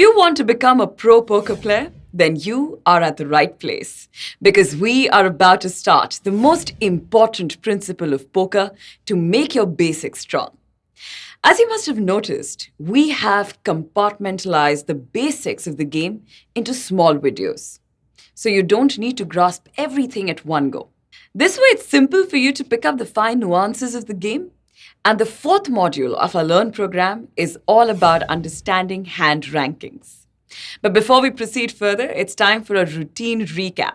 You want to become a pro poker player? Then you are at the right place because we are about to start the most important principle of poker to make your basics strong. As you must have noticed, we have compartmentalized the basics of the game into small videos. So you don't need to grasp everything at one go. This way, it's simple for you to pick up the fine nuances of the game. And the fourth module of our Learn program is all about understanding hand rankings. But before we proceed further, it's time for a routine recap.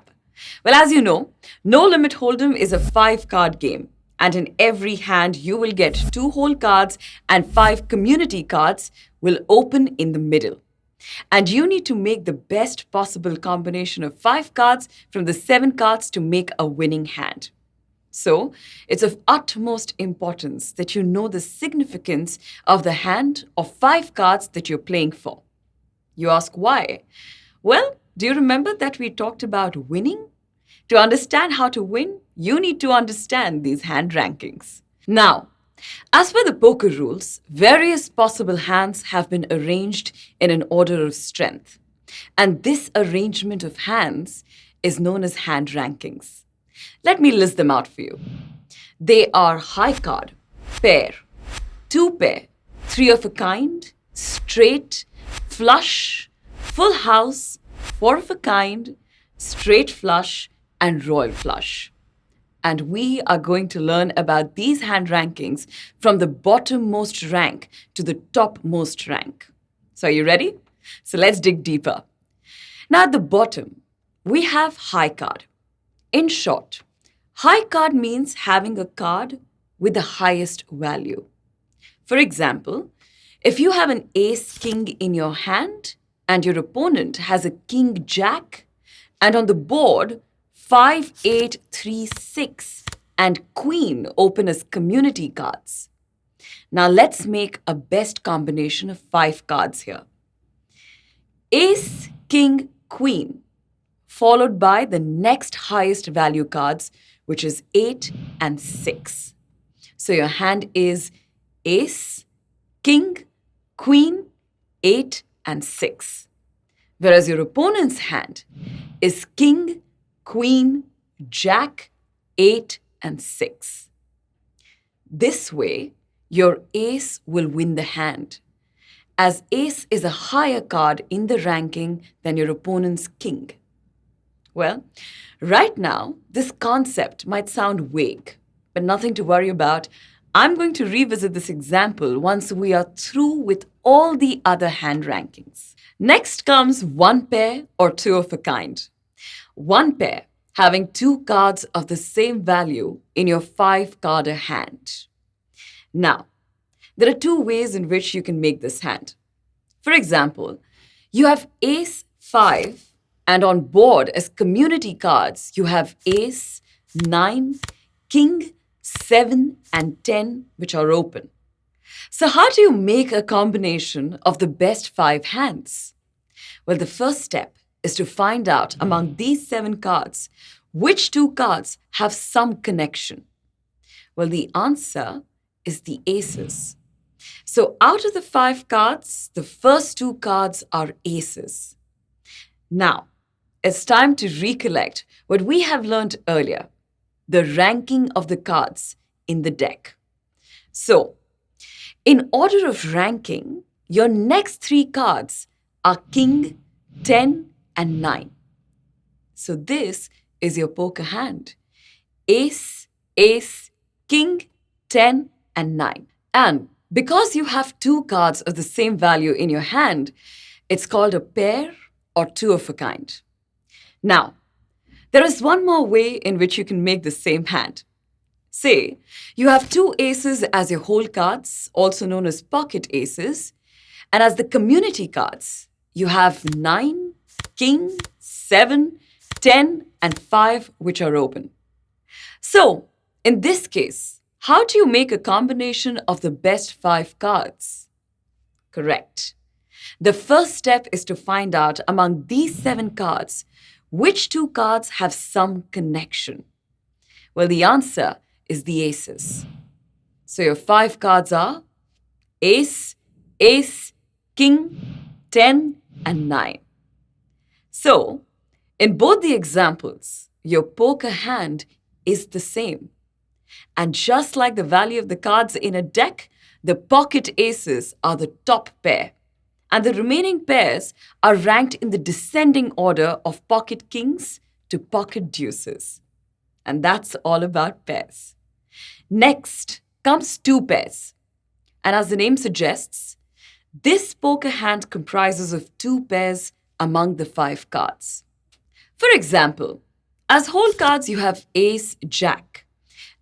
Well, as you know, No Limit Hold'em is a 5-card game. And in every hand, you will get 2 whole cards and 5 community cards will open in the middle. And you need to make the best possible combination of 5 cards from the 7 cards to make a winning hand. So, it's of utmost importance that you know the significance of the hand of 5 cards that you're playing for. You ask why? Well, do you remember that we talked about winning? To understand how to win, you need to understand these hand rankings. Now, as per the poker rules, various possible hands have been arranged in an order of strength. And this arrangement of hands is known as hand rankings. Let me list them out for you. They are high card, pair, 2 pair, 3 of a kind, straight, flush, full house, 4 of a kind, straight flush, and royal flush. And we are going to learn about these hand rankings from the bottommost rank to the topmost rank. So are you ready? So let's dig deeper. Now at the bottom, we have high card. In short, high card means having a card with the highest value. For example, if you have an ace-king in your hand and your opponent has a king-jack, and on the board 5, 8, 3, 6 and queen open as community cards. Now let's make a best combination of 5 cards here. Ace, king, queen, followed by the next highest value cards, which is 8 and 6. So your hand is ace, king, queen, 8 and 6. Whereas your opponent's hand is king, queen, jack, 8 and 6. This way, your ace will win the hand, as ace is a higher card in the ranking than your opponent's king. Well, right now, this concept might sound vague, but nothing to worry about. I'm going to revisit this example once we are through with all the other hand rankings. Next comes 1 pair or 2 of a kind. 1 pair having 2 cards of the same value in your 5-carder hand. Now, there are 2 ways in which you can make this hand. For example, you have ace 5 and on board as community cards, you have ace, 9, king, 7 and 10 which are open. So how do you make a combination of the best 5 hands? Well, the first step is to find out among these 7 cards, which 2 cards have some connection. Well, the answer is the aces. So out of the 5 cards, the first 2 cards are aces. Now, it's time to recollect what we have learned earlier, the ranking of the cards in the deck. So, in order of ranking, your next 3 cards are king, 10, and 9. So this is your poker hand. Ace, ace, king, 10, and 9. And because you have 2 cards of the same value in your hand, it's called a pair or 2 of a kind. Now, there is one more way in which you can make the same hand. Say, you have 2 aces as your whole cards, also known as pocket aces, and as the community cards, you have 9, king, 7, 10, and 5 which are open. So, in this case, how do you make a combination of the best 5 cards? Correct. The first step is to find out among these 7 cards, which 2 cards have some connection? Well, the answer is the aces. So your 5 cards are ace, ace, king, 10, and 9. So, in both the examples, your poker hand is the same. And just like the value of the cards in a deck, the pocket aces are the top pair. And the remaining pairs are ranked in the descending order of pocket kings to pocket deuces. And that's all about pairs. Next comes two pairs. And as the name suggests, this poker hand comprises of two pairs among the 5 cards. For example, as whole cards you have ace, jack.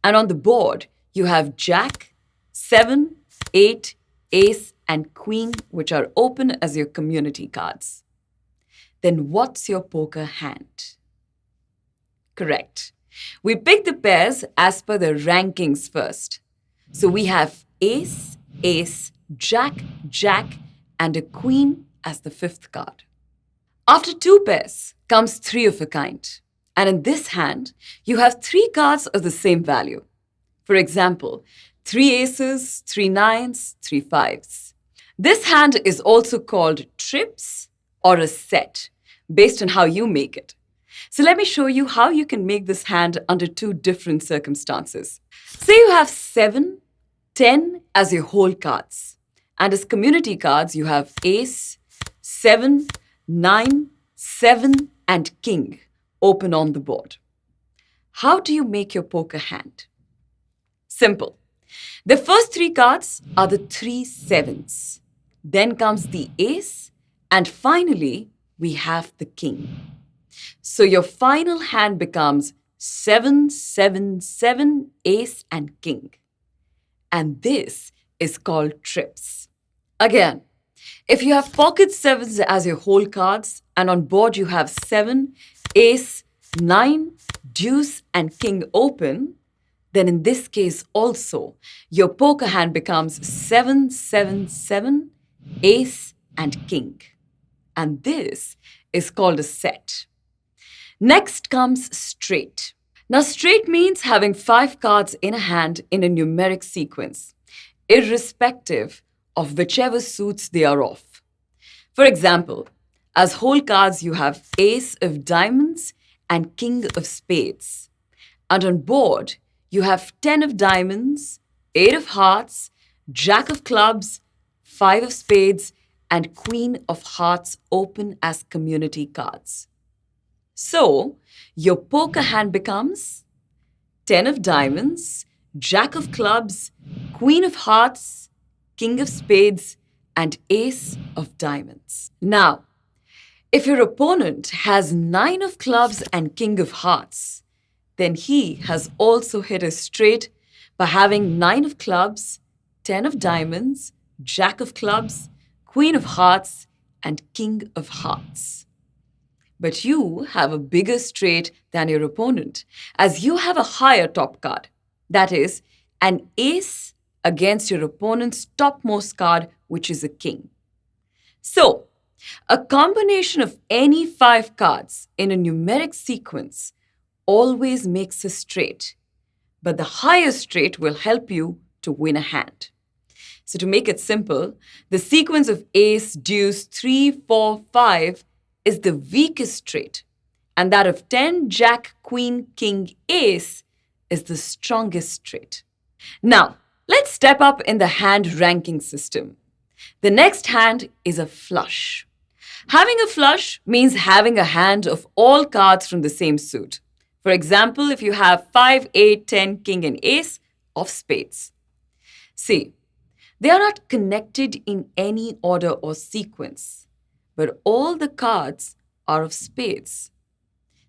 And on the board you have jack, 7, 8, ace, and queen, which are open as your community cards. Then what's your poker hand? Correct. We pick the pairs as per the rankings first. So we have ace, ace, jack, jack, and a queen as the 5th card. After 2 pairs comes 3 of a kind. And in this hand, you have 3 cards of the same value. For example, 3 aces, 3 nines, 3 fives. This hand is also called trips or a set, based on how you make it. So let me show you how you can make this hand under 2 different circumstances. Say you have 7, 10 as your whole cards. And as community cards, you have ace, 7, 9, 7, and king open on the board. How do you make your poker hand? Simple. The first 3 cards are the 3 sevens. Then comes the ace, and finally, we have the king. So your final hand becomes 7, 7, 7, ace, and king. And this is called trips. Again, if you have pocket sevens as your whole cards, and on board you have 7, ace, 9, deuce, and king open, then in this case also, your poker hand becomes 7, 7, 7, ace, and king. And this is called a set. Next comes straight. Now, straight means having 5 cards in a hand in a numeric sequence, irrespective of whichever suits they are of. For example, as whole cards, you have ace of diamonds and king of spades. And on board, you have 10 of diamonds, 8 of hearts, jack of clubs, 5 of spades, and queen of hearts open as community cards. So, your poker hand becomes 10 of diamonds, jack of clubs, queen of hearts, king of spades, and ace of diamonds. Now, if your opponent has 9 of clubs and king of hearts, then he has also hit a straight by having 9 of clubs, 10 of diamonds, jack of clubs, queen of hearts, and king of hearts. But you have a bigger straight than your opponent, as you have a higher top card. That is, an ace against your opponent's topmost card, which is a king. So, a combination of any 5 cards in a numeric sequence always makes a straight, but the higher straight will help you to win a hand. So to make it simple, the sequence of ace, deuce, 3, 4, 5 is the weakest straight, and that of 10, jack, queen, king, ace is the strongest straight. Now, let's step up in the hand ranking system. The next hand is a flush. Having a flush means having a hand of all cards from the same suit. For example, if you have 5, 8, 10, king, and ace of spades. See, they are not connected in any order or sequence, but all the cards are of spades.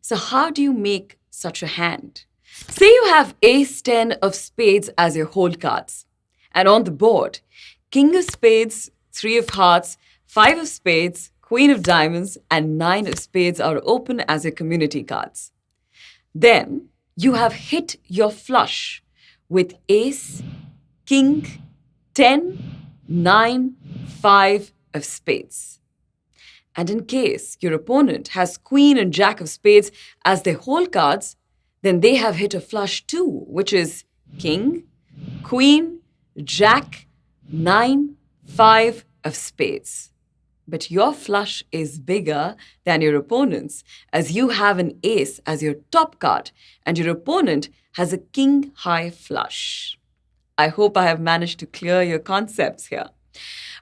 So how do you make such a hand? Say you have ace 10 of spades as your whole cards, and on the board, king of spades, 3 of hearts, 5 of spades, queen of diamonds, and 9 of spades are open as your community cards. Then you have hit your flush with ace, king, 10, 9, 5 of spades. And in case your opponent has queen and jack of spades as their whole cards, then they have hit a flush too, which is king, queen, jack, 9, 5 of spades. But your flush is bigger than your opponent's, as you have an ace as your top card and your opponent has a king high flush. I hope I have managed to clear your concepts here.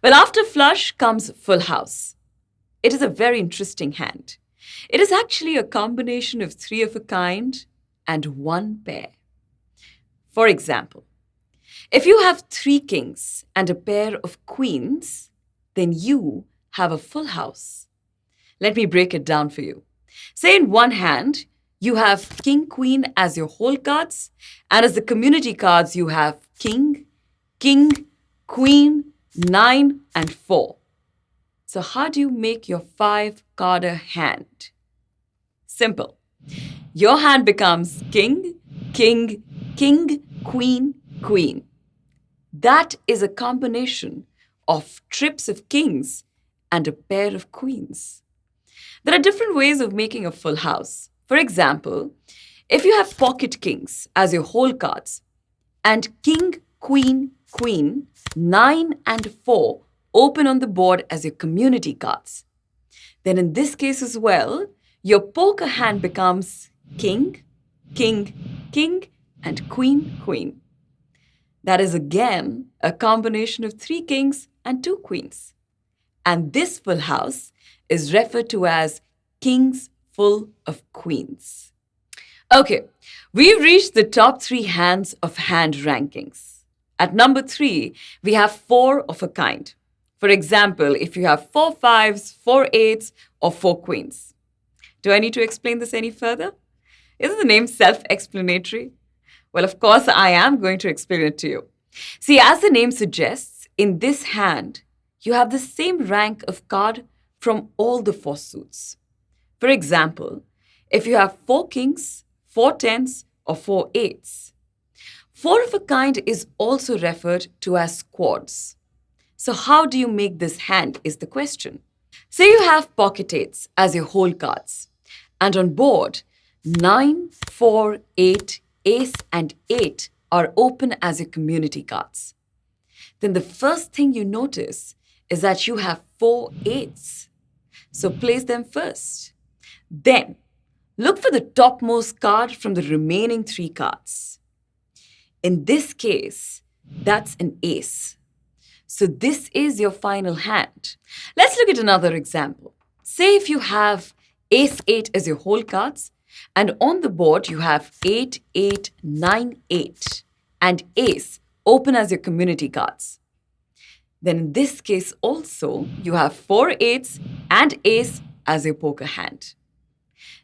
Well, after flush comes full house. It is a very interesting hand. It is actually a combination of three of a kind and one pair. For example, if you have three kings and a pair of queens, then you have a full house. Let me break it down for you. Say in one hand, you have king, queen as your whole cards, and as the community cards, you have king, queen, 9, and 4. So how do you make your 5-carder hand? Simple. Your hand becomes king, queen, queen. That is a combination of trips of kings and a pair of queens. There are different ways of making a full house. For example, if you have pocket kings as your whole cards and king, queen, 9 and 4 open on the board as your community cards, then in this case as well, your poker hand becomes king, and queen. That is again a combination of 3 kings and 2 queens. And this full house is referred to as kings full of queens. Okay, we've reached the top 3 hands of hand rankings. At number 3, we have 4 of a kind. For example, if you have 4 5s, 4 8s, or 4 queens. Do I need to explain this any further? Isn't the name self-explanatory? Well, of course, I am going to explain it to you. See, as the name suggests, in this hand, you have the same rank of card from all the 4 suits. For example, if you have 4 kings, 4 10s, or 4 8s. 4 of a kind is also referred to as quads. So how do you make this hand is the question. Say you have pocket 8s as your whole cards, and on board, 9, 4, 8, ace, and 8 are open as your community cards. Then the first thing you notice is that you have 4 8s. So place them first. Then, look for the topmost card from the remaining 3 cards. In this case, that's an ace. So this is your final hand. Let's look at another example. Say if you have ace 8 as your whole cards, and on the board you have 8, 8, 9, 8, and ace open as your community cards. Then in this case also, you have 4 8s and ace as your poker hand.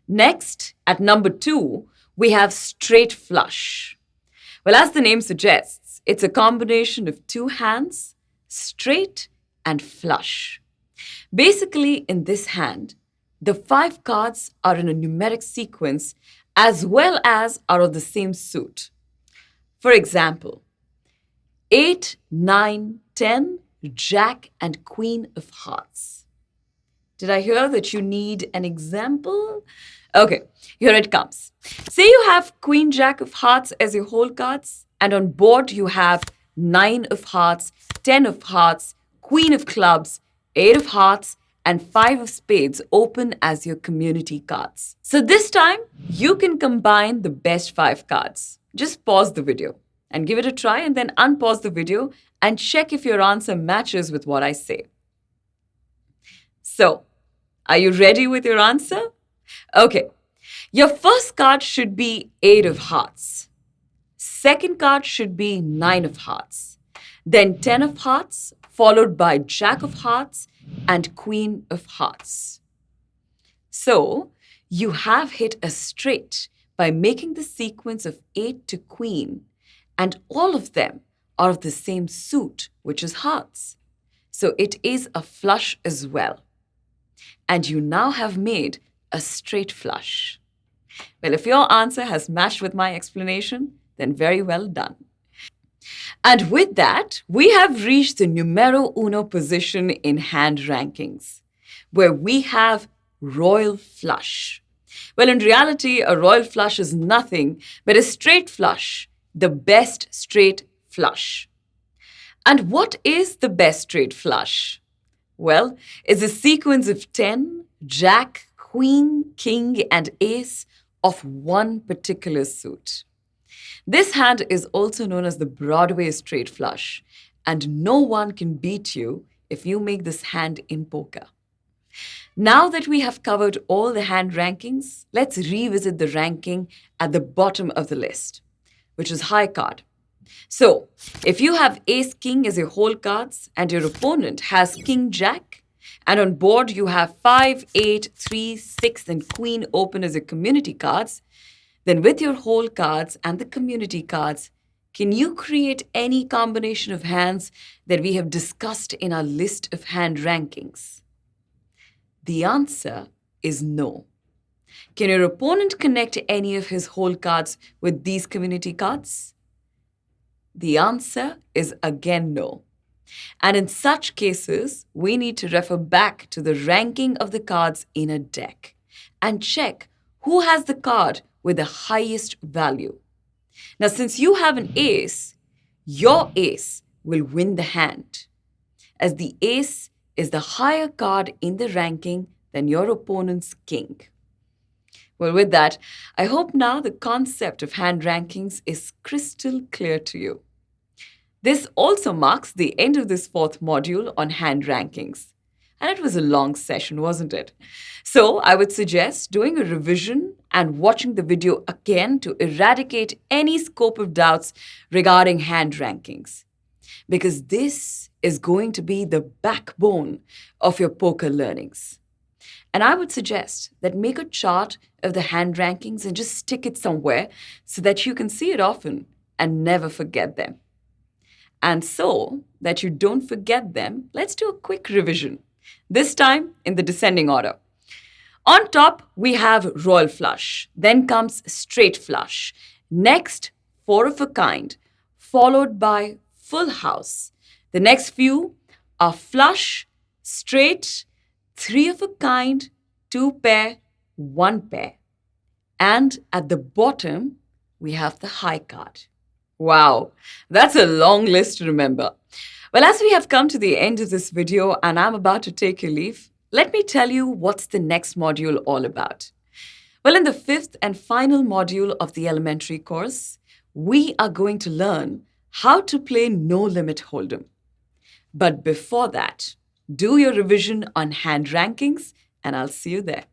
Next, at number 2, we have straight flush. Well, as the name suggests, it's a combination of 2 hands, straight and flush. Basically, in this hand, the 5 cards are in a numeric sequence as well as are of the same suit. For example, 8, 9, 10, Jack, and Queen of Hearts. Did I hear that you need an example? Okay, here it comes. Say you have Queen, Jack of Hearts as your whole cards, and on board you have 9 of Hearts, 10 of Hearts, Queen of Clubs, 8 of Hearts, and 5 of Spades open as your community cards. So this time, you can combine the best 5 cards. Just pause the video and give it a try and then unpause the video and check if your answer matches with what I say. So, are you ready with your answer? Okay, your first card should be 8 of Hearts. Second card should be 9 of Hearts. Then 10 of Hearts, followed by Jack of Hearts and Queen of Hearts. So, you have hit a straight by making the sequence of 8 to Queen, and all of them are of the same suit, which is Hearts. So it is a flush as well. And you now have made a straight flush. Well, if your answer has matched with my explanation, then very well done. And with that, we have reached the numero uno position in hand rankings, where we have royal flush. Well, in reality, a royal flush is nothing but a straight flush, the best straight flush. And what is the best straight flush? Well, it's a sequence of 10, Jack, Queen, King, and Ace of one particular suit. This hand is also known as the Broadway straight flush, and no one can beat you if you make this hand in poker. Now that we have covered all the hand rankings, let's revisit the ranking at the bottom of the list, which is high card. So, if you have Ace King as your whole cards and your opponent has King Jack, and on board you have 5, 8, 3, 6, and Queen open as your community cards, then with your whole cards and the community cards, can you create any combination of hands that we have discussed in our list of hand rankings? The answer is no. Can your opponent connect any of his whole cards with these community cards? The answer is again no. And in such cases, we need to refer back to the ranking of the cards in a deck and check who has the card with the highest value. Now, since you have an ace, your ace will win the hand, as the ace is the higher card in the ranking than your opponent's king. Well, with that, I hope now the concept of hand rankings is crystal clear to you. This also marks the end of this fourth module on hand rankings. And it was a long session, wasn't it? So I would suggest doing a revision and watching the video again to eradicate any scope of doubts regarding hand rankings. Because this is going to be the backbone of your poker learnings. And I would suggest that make a chart of the hand rankings and just stick it somewhere so that you can see it often and never forget them. And so that you don't forget them, let's do a quick revision. This time in the descending order. On top, we have royal flush. Then comes straight flush. Next, four of a kind, followed by full house. The next few are flush, straight, three of a kind, two pair, one pair. And at the bottom, we have the high card. Wow, that's a long list to remember. Well, as we have come to the end of this video and I'm about to take your leave, let me tell you what's the next module all about. Well, in the fifth and final module of the elementary course, we are going to learn how to play No Limit Hold'em. But before that, do your revision on hand rankings and I'll see you there.